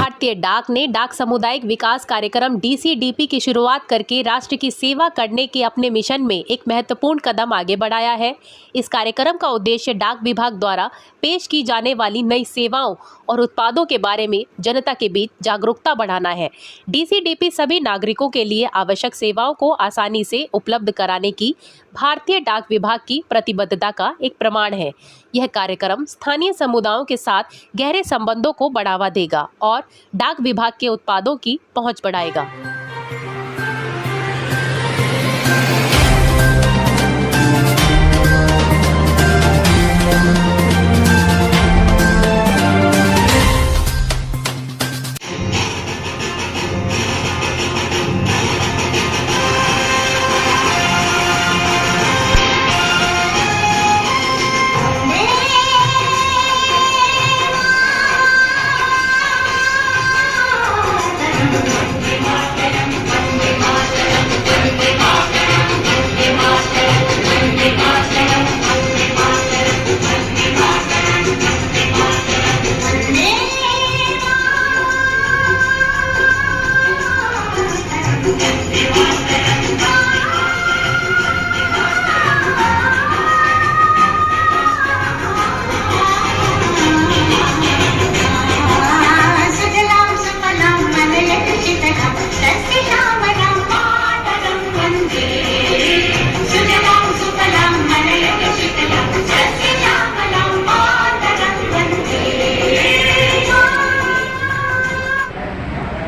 भारतीय डाक ने डाक सामुदायिक विकास कार्यक्रम DCDP की शुरुआत करके राष्ट्र की सेवा करने के अपने मिशन में एक महत्वपूर्ण कदम आगे बढ़ाया है। इस कार्यक्रम का उद्देश्य डाक विभाग द्वारा पेश की जाने वाली नई सेवाओं और उत्पादों के बारे में जनता के बीच जागरूकता बढ़ाना है। DCDP सभी नागरिकों के लिए आवश्यक सेवाओं को आसानी से उपलब्ध कराने की भारतीय डाक विभाग की प्रतिबद्धता का एक प्रमाण है। यह कार्यक्रम स्थानीय समुदायों के साथ गहरे संबंधों को बढ़ावा देगा और डाक विभाग के उत्पादों की पहुंच बढ़ाएगा।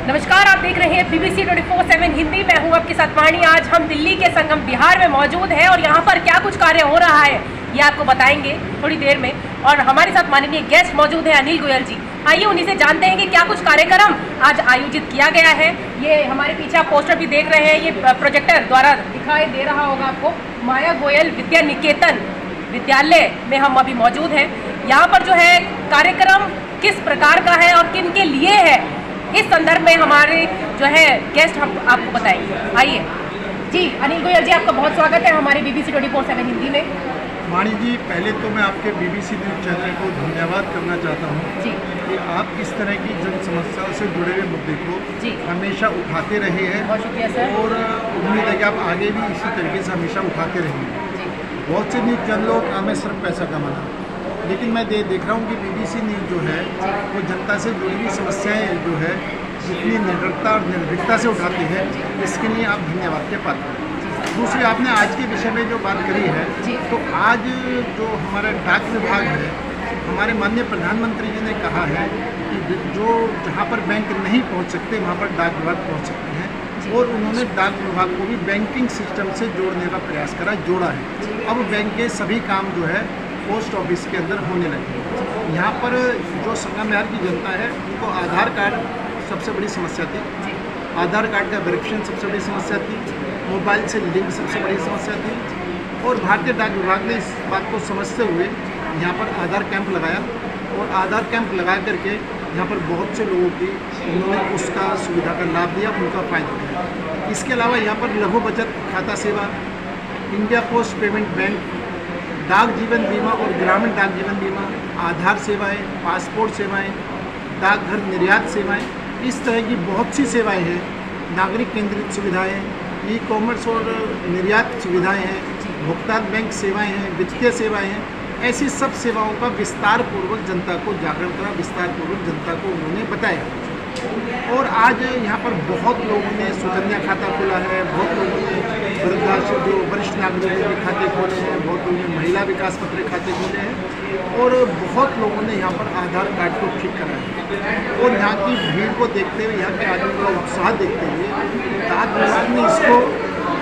नमस्कार, आप देख रहे हैं BBC 24/7 हिंदी। मैं हूं आपके साथ वाणी। आज हम दिल्ली के संगम बिहार में मौजूद हैं और यहां पर क्या कुछ कार्य हो रहा है ये आपको बताएंगे थोड़ी देर में। और हमारे साथ माननीय गेस्ट मौजूद हैं अनिल गोयल जी। आइए उन्हीं से जानते हैं कि क्या कुछ कार्यक्रम आज आयोजित किया गया है। ये हमारे पीछे आप पोस्टर भी देख रहे हैं, ये प्रोजेक्टर द्वारा दिखाई दे रहा होगा आपको। माया गोयल विद्या निकेतन विद्यालय में हम अभी मौजूद हैं। यहाँ पर जो है कार्यक्रम किस प्रकार का है और किन के लिए है, इस संदर्भ में हमारे जो है गेस्ट हम आपको बताएंगे। आइए जी, अनिल गोयल जी, आपका बहुत स्वागत है हमारे BBC 24/7 हिंदी में। वाणी जी, पहले तो मैं आपके BBC न्यूज़ चैनल को धन्यवाद करना चाहता हूँ जी कि आप इस तरह की जन समस्याओं से जुड़े हुए मुद्दे को जी हमेशा उठाते रहे हैं। बहुत शुक्रिया सर। और उम्मीद है कि आप आगे भी इसी तरीके से हमेशा उठाते रहेंगे। जी बहुत से न्यूज़ चैनलों का हमें सिर्फ पैसा कमाना, लेकिन मैं देख रहा हूँ कि BBC न्यूज़ जो है वो जनता से जुड़ी हुई समस्याएँ जो है जितनी निर्भरता और निर्भीकता से उठाते हैं, इसके लिए आप धन्यवाद के पात्र हैं। दूसरी, आपने आज के विषय में जो बात करी है, तो आज जो हमारा डाक विभाग है, हमारे माननीय प्रधानमंत्री जी ने कहा है कि जो जहाँ पर बैंक नहीं पहुँच सकते वहाँ पर डाक विभाग पहुँच सकते हैं। और उन्होंने डाक विभाग को भी बैंकिंग सिस्टम से जोड़ने का प्रयास करा, जोड़ा है। अब बैंक के सभी काम जो है पोस्ट ऑफिस के अंदर होने लगे हैं। यहाँ पर जो संगम बिहार की जनता है उनको आधार कार्ड सबसे बड़ी समस्या थी। आधार कार्ड का वेरिफिकेशन सबसे बड़ी समस्या थी। मोबाइल से लिंक सबसे बड़ी समस्या थी। और भारतीय डाक विभाग ने इस बात को समझते हुए यहाँ पर आधार कैंप लगाया और आधार कैंप लगा करके यहाँ पर बहुत से लोगों की उन्होंने उसका सुविधा का लाभ दिया, उनका फ़ायदा दिया। इसके अलावा यहाँ पर लघु बचत खाता सेवा, इंडिया पोस्ट पेमेंट बैंक, डाक जीवन बीमा और ग्रामीण डाक जीवन बीमा, आधार सेवाएँ, पासपोर्ट सेवाएँ, डाकघर निर्यात सेवाएँ, इस तरह की बहुत सी सेवाएं हैं। नागरिक केंद्रित सुविधाएं, ई-कॉमर्स और निर्यात सुविधाएं हैं, भुगतान बैंक सेवाएं हैं, वित्तीय सेवाएं हैं। ऐसी सब सेवाओं का विस्तार पूर्वक जनता को जागरण करा, विस्तार पूर्वक जनता को उन्होंने बताया। और आज यहाँ पर बहुत लोगों ने सुकन्या खाता खोला है, बहुत लोगों ने वृद्धाश्रम जो वरिष्ठ नागरिकों के खाते खोले हैं, बहुत लोगों ने महिला विकास पत्र खाते खोले हैं और बहुत लोगों ने यहाँ पर आधार कार्ड को ठीक करा है। और यहाँ की भीड़ को देखते हुए, यहाँ के आदमी का उत्साह देखते हुए डाक विभाग ने इसको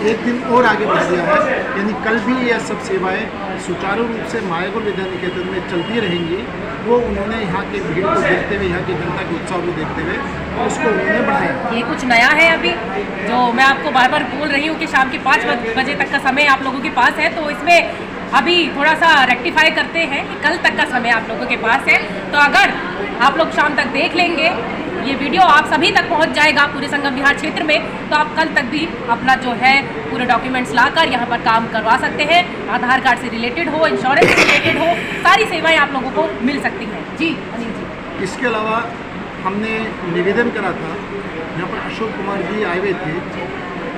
एक दिन और आगे बढ़ दिया है। यानी कल भी यह सब सेवाएं सुचारू रूप से माया गोयल विद्या निकेतन में चलती रहेंगी। वो उन्होंने यहाँ के भीड़ को देखते हुए, यहाँ की जनता के उत्साह को देखते हुए उसको उन्होंने बढ़ाया। ये कुछ नया है अभी जो मैं आपको बार बार बोल रही हूँ कि शाम के 5 बजे तक का समय आप लोगों के पास है, तो इसमें अभी थोड़ा सा रेक्टिफाई करते हैं कि कल तक का समय आप लोगों के पास है। तो अगर आप लोग शाम तक देख लेंगे, ये वीडियो आप सभी तक पहुंच जाएगा पूरे संगम बिहार क्षेत्र में, तो आप कल तक भी अपना जो है पूरे डॉक्यूमेंट्स लाकर यहाँ पर काम करवा सकते हैं। आधार कार्ड से रिलेटेड हो, इंश्योरेंस से रिलेटेड हो, सारी सेवाएं आप लोगों को मिल सकती हैं। जी अनिल जी, इसके अलावा हमने निवेदन करा था, यहाँ पर अशोक कुमार जी आए हुए थे,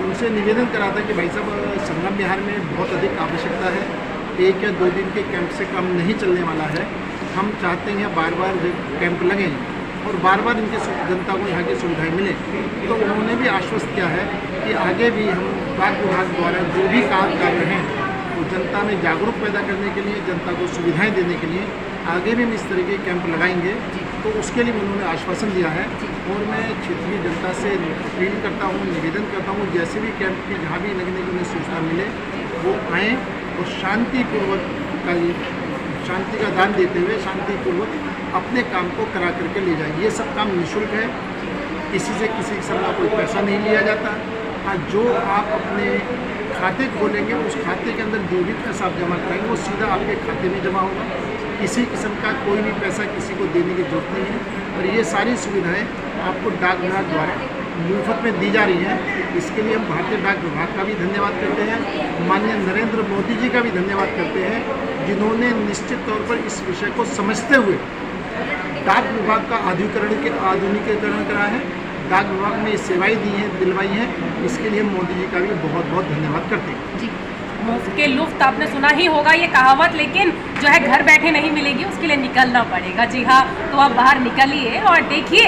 उनसे निवेदन करा था कि भाई साहब संगम विहार में बहुत अधिक आवश्यकता है, 1 या 2 दिन के कैंप से कम नहीं चलने वाला है। हम चाहते हैं बार बार कैंप लगें और बार बार इनके जनता को यहाँ की सुविधाएं मिलें। तो उन्होंने भी आश्वस्त किया है कि आगे भी हम डाक विभाग द्वारा जो भी काम कर रहे हैं तो जनता में जागरूक पैदा करने के लिए, जनता को सुविधाएं देने के लिए आगे भी हम इस तरह के कैंप लगाएंगे। तो उसके लिए उन्होंने आश्वासन दिया है और मैं क्षेत्रीय जनता से अपील करता हूँ, निवेदन करता हूँ, जैसे भी कैंप की जहाँ भी लगने की उन्हें सूचना मिले वो आएँ और शांति का दान देते हुए शांतिपूर्वक अपने काम को करा करके ले जाए। ये सब काम निःशुल्क है, किसी से किसी किस्म का कोई पैसा नहीं लिया जाता। हाँ, जो आप अपने खाते खोलेंगे उस खाते के अंदर जो भी पैसा आप जमा कराएंगे वो सीधा आपके खाते में जमा होगा। किसी किस्म का कोई भी पैसा किसी को देने की जरूरत नहीं है और ये सारी सुविधाएं आपको डाक विभाग द्वारा मुफ्त में दी जा रही हैं। इसके लिए हम भारतीय डाक विभाग का भी धन्यवाद करते हैं, माननीय नरेंद्र मोदी जी का भी धन्यवाद करते हैं, जिन्होंने निश्चित तौर पर इस विषय को समझते हुए डाक विभाग का आधुनिकीकरण करा है, डाक विभाग में सेवाएं दी हैं, दिलवाई हैं। इसके लिए हम मोदी जी का भी बहुत बहुत धन्यवाद करते हैं। जी, मुफ्त के लुफ्त आपने सुना ही होगा ये कहावत, लेकिन जो है घर बैठे नहीं मिलेगी, उसके लिए निकलना पड़ेगा। जी हाँ, तो आप बाहर निकलिए और देखिए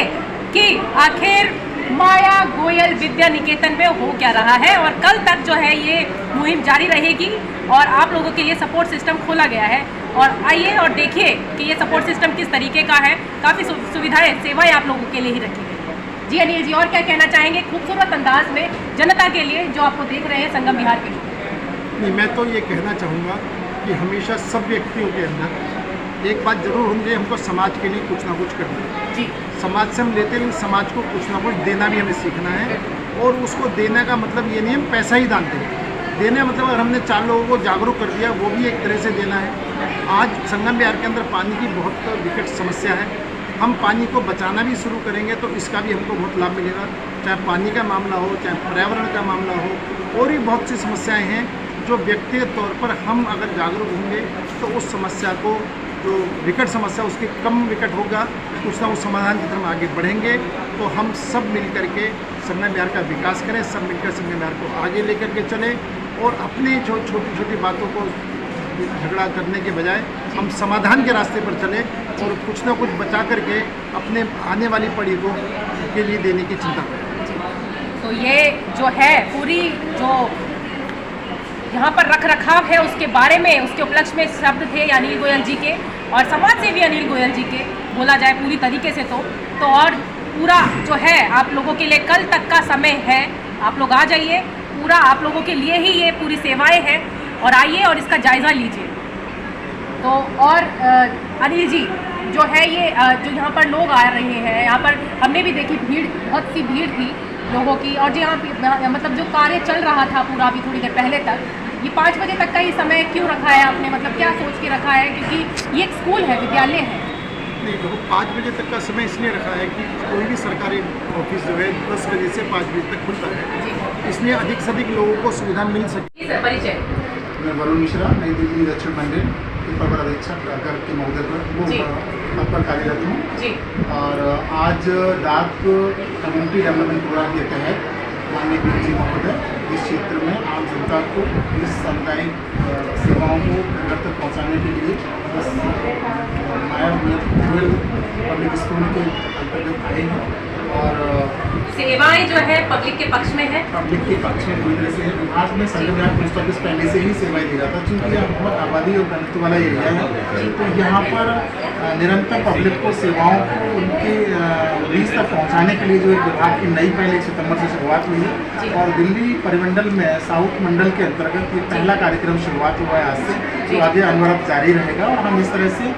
कि आखिर माया गोयल विद्या निकेतन में हो क्या रहा है। और कल तक जो है ये मुहिम जारी रहेगी और आप लोगों के लिए सपोर्ट सिस्टम खोला गया है। और आइए और देखिए कि ये सपोर्ट सिस्टम किस तरीके का है। काफ़ी सुविधाएं, सेवाएं आप लोगों के लिए ही रखी गई है। जी अनिल जी, और क्या कहना चाहेंगे खूबसूरत अंदाज में जनता के लिए जो आपको देख रहे हैं संगम विहार के लिए? नहीं, मैं तो ये कहना चाहूँगा कि हमेशा सब व्यक्तियों के अंदर एक बात जरूर होंगे, हमको समाज के लिए कुछ ना कुछ करना है। जी, समाज से हम लेते हैं, समाज को कुछ ना कुछ देना भी हमें सीखना है। और उसको देने का मतलब ये नहीं हम पैसा ही दान दें, देने मतलब अगर हमने 4 लोगों को जागरूक कर दिया वो भी एक तरह से देना है। आज संगम विहार के अंदर पानी की बहुत विकट समस्या है, हम पानी को बचाना भी शुरू करेंगे तो इसका भी हमको बहुत लाभ मिलेगा। चाहे पानी का मामला हो, चाहे पर्यावरण का मामला हो, और भी बहुत सी समस्याएँ हैं जो व्यक्तिगत तौर पर हम अगर जागरूक होंगे तो उस समस्या को, जो विकट समस्या उसके कम विकट होगा, कुछ ना कुछ समाधान की तरफ आगे बढ़ेंगे। तो हम सब मिल करके संगम विहार का विकास करें, सब मिलकर संगम विहार को आगे लेकर के चलें और अपनी जो छोटी छोटी बातों को झगड़ा करने के बजाय हम समाधान के रास्ते पर चलें और कुछ ना कुछ बचा करके अपने आने वाली पीढ़ी को के लिए देने की चिंता करें। तो ये जो है पूरी जो यहाँ पर रख रखाव है उसके बारे में, उसके उपलक्ष्य में शब्द थे अनिल गोयल जी के और समाज सेवी अनिल गोयल जी के, बोला जाए पूरी तरीके से तो और पूरा जो है आप लोगों के लिए कल तक का समय है, आप लोग आ जाइए, पूरा आप लोगों के लिए ही ये पूरी सेवाएं हैं और आइए और इसका जायज़ा लीजिए। तो और अनिल जी जो है ये जो यहाँ पर लोग आ रहे हैं, यहाँ पर हमने भी देखी भीड़, बहुत सी भीड़ थी लोगों की। और जो यहाँ मतलब जो कार्य चल रहा था पूरा अभी थोड़ी देर पहले तक, ये 5 बजे तक का ही समय क्यों रखा है आपने, मतलब क्या सोच के रखा है? क्योंकि ये एक स्कूल है, विद्यालय है। नहीं, देखो 5 बजे तक का समय इसलिए रखा है कि कोई भी सरकारी ऑफिस जो है 10 बजे से 5 बजे तक खुलता है, इसलिए अधिक से अधिक लोगों को सुविधा मिल सके। सर परिचय। मैं वरुण मिश्रा, नई दिल्ली दक्षिण मंडल पर अधीक्षक डाकघर के महोदय पद पर कार्यरत हूँ जी। और आज डाक कम्युनिटी डेवलपमेंट प्रोग्राम के तहत माननीय पीएम जी महोदय इस क्षेत्र में आम जनता को इस सामुदायिक सेवाओं को घर तक पहुँचाने के लिए माया गोयल पब्लिक स्कूल के अंतर्गत आए हैं और सेवाएं जो है पब्लिक के पक्ष में है। पब्लिक के पक्ष में पूरी तरह से विभाग में संगम विहार पोस्ट ऑफिस पहले से ही सेवाएं दे रहा था, क्योंकि यह बहुत आबादी और घनत्व वाला एरिया है। तो यहाँ पर निरंतर पब्लिक को सेवाओं को उनके बीच तक पहुँचाने के लिए जो एक विभाग की नई पहल 1 सितंबर से शुरुआत हुई है और दिल्ली परिमंडल में साउथ मंडल के अंतर्गत ये पहला कार्यक्रम शुरुआत हुआ है आज से, तो आगे अनवरत जारी रहेगा। और हम इस तरह से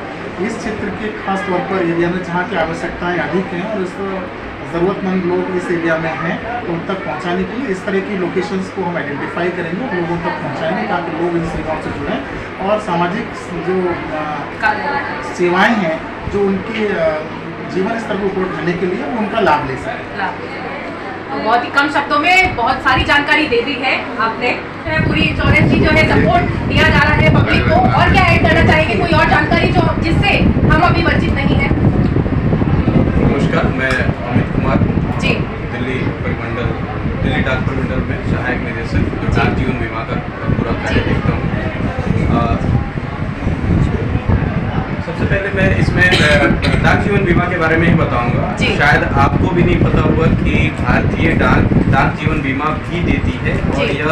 इस क्षेत्र के खास तौर पर एरिया में जहाँ की आवश्यकताएँ अधिक हैं और इस ज़रूरतमंद लोग इस एरिया में हैं तो उन तक पहुंचाने के लिए इस तरह की लोकेशंस को हम आइडेंटिफाई करेंगे और लोगों तक पहुंचाएंगे ताकि लोग इन सेवाओं से जुड़ें और सामाजिक जो सेवाएं हैं जो उनकी जीवन स्तर को ऊपर उठाने के लिए उनका लाभ ले सकें। तो बहुत ही कम शब्दों में बहुत सारी जानकारी दे दी है आपने। पूरी इंश्योरेंस की जो है सपोर्ट दिया जा रहा है पब्लिक को, और क्या ऐड करना चाहेंगे, कोई और जानकारी जो जिससे हम अभी वंचित नहीं है? नमस्कार, मैं अमित कुमार हूँ। जी दिल्ली डाक परिमंडल में सहायक निदेशक, जो डाक जीवन बीमा का पूरा कार्य देखता हूँ। सबसे पहले मैं इसमें डाक जीवन बीमा के बारे में ही बताऊंगा। शायद आपको भी नहीं पता होगा कि भारतीय डाक जीवन बीमा भी देती है और यह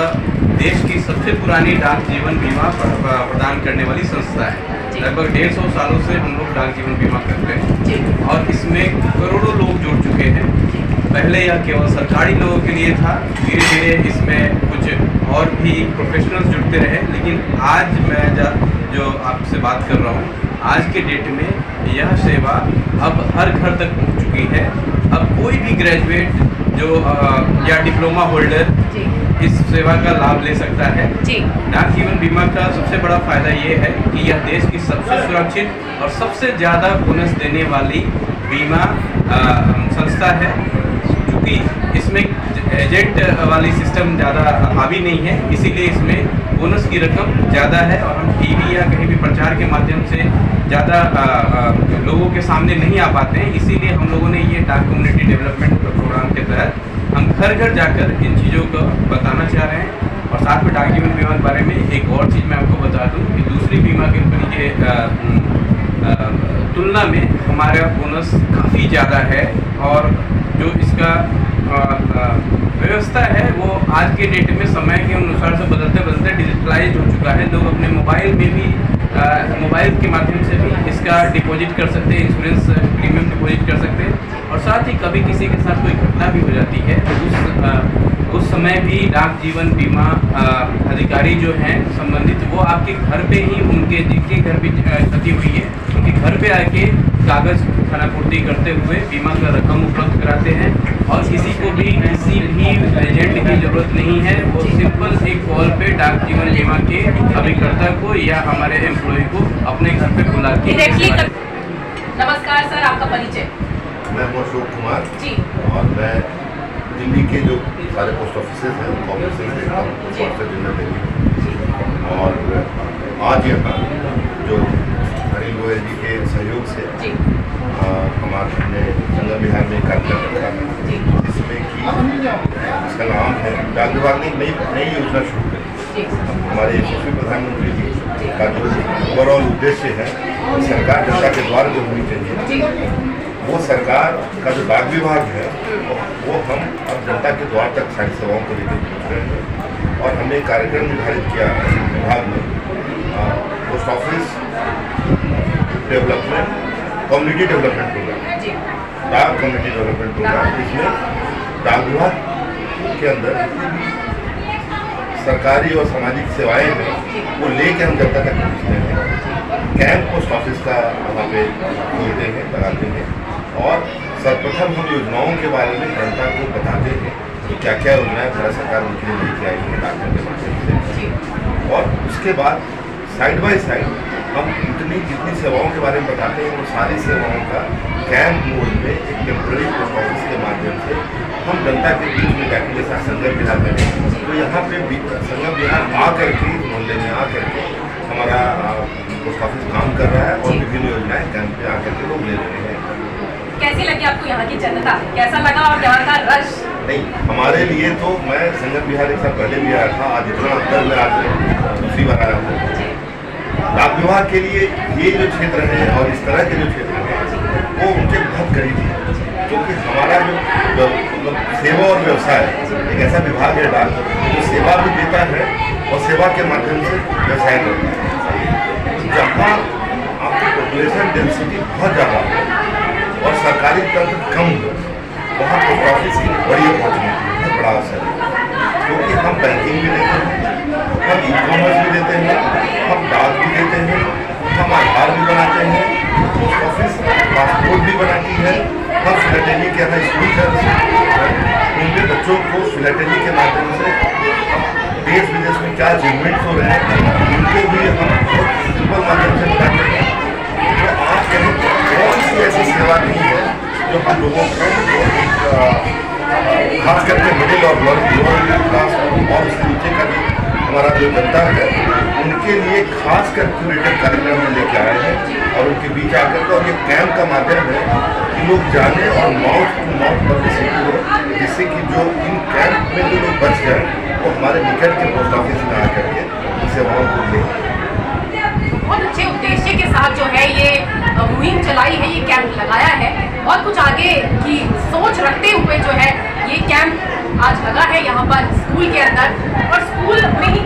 देश की सबसे पुरानी डाक जीवन बीमा प्रदान करने वाली संस्था है। लगभग 150 सालों से हम लोग डाक जीवन बीमा करते हैं और इसमें करोड़ों लोग जुड़ चुके हैं। पहले यह केवल सरकारी लोगों के लिए था, धीरे धीरे इसमें कुछ और भी प्रोफेशनल्स जुड़ते रहे, लेकिन आज मैं जो आपसे बात कर रहा हूँ, आज के डेट में यह सेवा अब हर घर तक पहुँच चुकी है। अब कोई भी ग्रेजुएट जो या डिप्लोमा होल्डर इस सेवा का लाभ ले सकता है। डाक जीवन बीमा का सबसे बड़ा फायदा ये है कि यह देश की सबसे सुरक्षित और सबसे ज़्यादा बोनस देने वाली बीमा संस्था है। क्योंकि इसमें एजेंट वाली सिस्टम ज़्यादा हावी नहीं है, इसीलिए इसमें बोनस की रकम ज़्यादा है और हम टीवी या कहीं भी प्रचार के माध्यम से ज़्यादा लोगों के सामने नहीं आ पाते हैं। इसीलिए हम लोगों ने ये डाक कम्युनिटी डेवलपमेंट प्रोग्राम के तहत हम घर घर जाकर इन चीज़ों को बताना चाह रहे हैं। और साथ में डाक जीवन बीमा के बारे में एक और चीज़ मैं आपको बता दूं कि दूसरी बीमा कंपनी के तुलना में हमारा बोनस काफ़ी ज़्यादा है और जो इसका व्यवस्था है वो आज के डेट में समय के अनुसार से बदलते डिजिटलाइज हो चुका है। लोग अपने मोबाइल में भी मोबाइल के माध्यम से भी इसका डिपॉजिट कर सकते हैं, इंश्योरेंस प्रीमियम डिपॉजिट कर सकते हैं। और साथ ही कभी किसी के साथ कोई घटना भी हो जाती है तो उस समय भी डाक जीवन बीमा अधिकारी जो हैं संबंधित, वो आपके घर पे ही जिनके घर भी क्षति हुई है उनके घर पे आके कागज़ खानापूर्ति करते हुए बीमा का रकम उपलब्ध कराते हैं। और किसी भी एजेंट की ज़रूरत नहीं है, वो सिंपल एक कॉल पे डाक जीवन बीमा के अभिकर्ता को या हमारे एम्प्लॉय को अपने घर पे बुला के। नमस्कार सर, आपका परिचय? मैं हूँ अशोक कुमार जी और मैं दिल्ली के जो सारे पोस्ट ऑफिस हैं उनको ऑफिस देखता हूँ, पोस्ट जनरल दिल्ली। और आज यहाँ जो अनिल गोयल जी के सहयोग से हमारे संगम बिहार में कार्यक्रम रखा है, जिसमें कि इसका नाम है डाक विभाग ने नई योजना शुरू करी। हमारे यशस्वी प्रधानमंत्री जी का जो ओवरऑल उद्देश्य है, सरकार जनता के द्वार जो होनी चाहिए, वो सरकार का जो डाक विभाग है वो हम अब जनता के द्वार तक सारी सेवाओं को लेकर पहुँच रहे हैं। और हमने एक कार्यक्रम निर्धारित किया विभाग में, post office development community development programme, डाक कम्युनिटी डेवलपमेंट प्रोग्राम, जिसमें डाक विभाग के अंदर सरकारी और सामाजिक सेवाएं हैं वो लेके हम जनता तक पहुँचते हैं। कैंप पोस्ट ऑफिस का वहाँ पे खोलते हैं, लगाते हैं और सर्वप्रथम हम योजनाओं के बारे में जनता को बताते हैं कि क्या क्या योजनाएं भारत सरकार उनके लिए लेके आई है डाक के माध्यम से। और उसके बाद साइड बाय साइड हम जितनी सेवाओं के बारे में बताते हैं वो सारी सेवाओं का कैंप मोड में एक टेम्प्रेरी पोस्ट ऑफिस के माध्यम से हम जनता के बीच में जाके, जैसा संगम बिहार में है तो यहाँ पे संगम बिहार आकर के मोहल्ले में आकर के हमारा पोस्ट ऑफिस काम कर रहा है और विभिन्न योजनाएं कैंप पे आकर के लोग ले रहे हैं। कैसी लगी आपको यहाँ की जनता, कैसा लगा और यहाँ का रश? नहीं, हमारे लिए तो मैं संगम बिहार एक साल पहले भी आया था, आज इतना अंतर में आज दूसरी बार आया हूँ। डाक विभाग के लिए ये जो क्षेत्र है और इस तरह के जो क्षेत्र हैं वो उनके बहुत करीब है, क्योंकि हमारा जो मतलब सेवा और व्यवसाय एक ऐसा विभाग है डाक जो सेवा भी देता है और सेवा के माध्यम से व्यवसाय करता है। जहाँ आपकी पॉपुलेशन डेंसिटी बहुत ज़्यादा हो और सरकारी तंत्र कम हो, वहाँ पोस्ट ऑफिस की बड़ी अपॉर्चुनिटी, बहुत बड़ा अवसर है। क्योंकि हम बैंकिंग भी देते हैं, हम ई कॉमर्स भी देते हैं, हम डाक भी देते हैं, हम आधार भी बनाते हैं, पोस्ट ऑफिस पासपोर्ट भी बनाती है, हम फिलाटेली के यहाँ स्कूल उनके बच्चों को फिलाटेली के माध्यम से देश विदेश में क्या अचीवमेंट्स हो रहे हैं उनको भी हम बहुत सिंपल माध्यम से बताते हैं। तो आज कहीं कौन सी ऐसी सेवा नहीं है जो हम लोगों को खास करके मिडिल और लोअर क्लास और उसके नीचे का भी हमारा जो जनता है उनके लिए खास कर क्यूरेटिव कार्यक्रम में लेके आए हैं और उनके बीच आकर के, और ये कैंप का माध्यम है कि लोग जाने और माउथ टू माउथ पब्लिसिटी हो, जिससे कि जो इन कैंप में जो लोग बच जाए वो हमारे निकट के पोस्ट ऑफिस में आकर के इन सेवाओं को लें। बहुत अच्छे उद्देश्य के साथ जो है ये मुहिम चलाई है, ये कैंप लगाया है, बहुत कुछ आगे की सोच रखते हुए जो है ये कैंप आज लगा है यहाँ पर स्कूल के अंदर, और स्कूल में ही